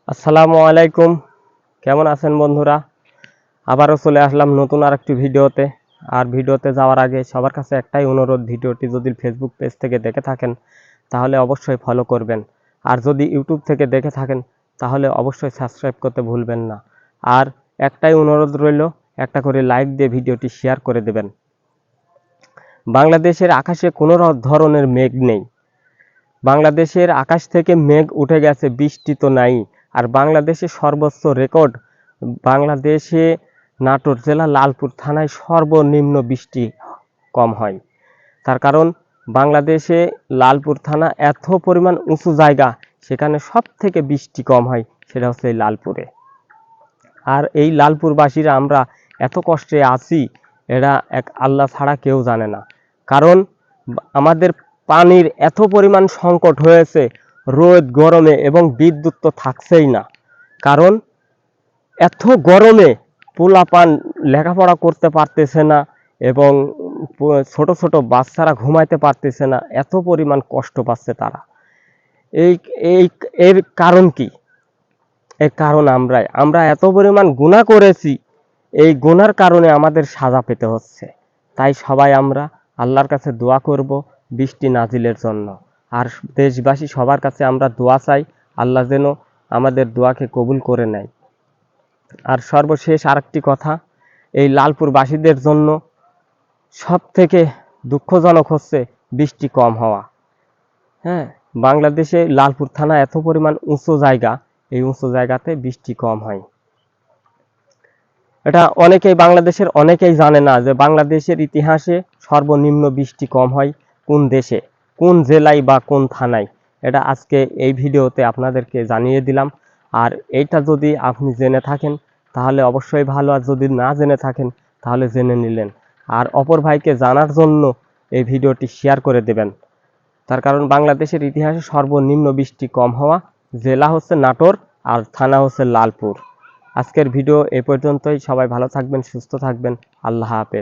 আসসালামু আলাইকুম। কেমন আছেন বন্ধুরা? আবারও চলে আসলাম নতুন আরেকটি ভিডিওতে। আর ভিডিওতে যাওয়ার আগে সবার কাছে একটাই অনুরোধ, ভিডিওটি যদি ফেসবুক পেজ থেকে দেখে থাকেন তাহলে অবশ্যই ফলো করবেন। আর যদি ইউটিউব থেকে দেখে থাকেন তাহলে অবশ্যই সাবস্ক্রাইব করতে ভুলবেন না। আর একটাই অনুরোধ রইল, একটা করে লাইক দিয়ে ভিডিওটি শেয়ার করে দেবেন। বাংলাদেশের আকাশে কোনো ধরনের মেঘ নেই। বাংলাদেশের আকাশ থেকে মেঘ উঠে গেছে, বৃষ্টি তো নাই। আর বাংলাদেশে সর্বোচ্চ রেকর্ড, বাংলাদেশে নাটোর জেলা লালপুর থানায় সর্বনিম্ন বৃষ্টি কম হয়। তার কারণ বাংলাদেশে লালপুর থানা এত পরিমাণ উঁচু জায়গা, সেখানে সব থেকে বৃষ্টি কম হয়, সেটা হচ্ছে এই লালপুরে। আর এই লালপুরবাসীরা আমরা এত কষ্টে আছি, এরা এক আল্লাহ ছাড়া কেউ জানে না। কারণ আমাদের পানির এত পরিমাণ সংকট হয়েছে, রোদ গরমে, এবং বিদ্যুৎ তো থাকছেই না। কারণ এত গরমে পোলাপান লেখাপড়া করতে পারতেছে না, এবং ছোট ছোট বাচ্চারা ঘুমাইতে পারতেছে না, এত পরিমাণ কষ্ট পাচ্ছে তারা। এই এই এর কারণ কি? এর কারণ আমরা এত পরিমাণ গুনাহ করেছি, এই গুনার কারণে আমাদের সাজা পেতে হচ্ছে। তাই সবাই আমরা আল্লাহর কাছে দোয়া করব বৃষ্টি নাজিলের জন্য। আর দেশবাসী সবার কাছে আমরা দোয়া চাই, আল্লাহ যেন আমাদের দোয়াকে কবুল করে নেয়। আর সর্বশেষ আরেকটি কথা, এই লালপুরবাসীদের জন্য সব থেকে দুঃখজনক হচ্ছে বৃষ্টি কম হওয়া। হ্যাঁ, বাংলাদেশে লালপুর থানা এত পরিমাণ উঁচু জায়গা, এই উঁচু জায়গাতে বৃষ্টি কম হয়। এটা বাংলাদেশের অনেকেই জানে না যে বাংলাদেশের ইতিহাসে সর্বনিম্ন বৃষ্টি কম হয় কোন দেশে, কোন জেলায় বা কোন থানায়। এটা আজকে এই ভিডিওতে আপনাদেরকে জানিয়ে দিলাম। আর এইটা যদি আপনি জেনে থাকেন তাহলে অবশ্যই ভালো, আর যদি না জেনে থাকেন তাহলে জেনে নিলেন। আর অপর ভাইকে জানার জন্য এই ভিডিওটি শেয়ার করে দেবেন। তার কারণ বাংলাদেশের ইতিহাসে সর্বনিম্ন বৃষ্টি কম হওয়া জেলা হচ্ছে নাটোর, আর থানা হচ্ছে লালপুর। আজকের ভিডিও এ পর্যন্তই। সবাই ভালো থাকবেন, সুস্থ থাকবেন। আল্লাহ হাফেজ।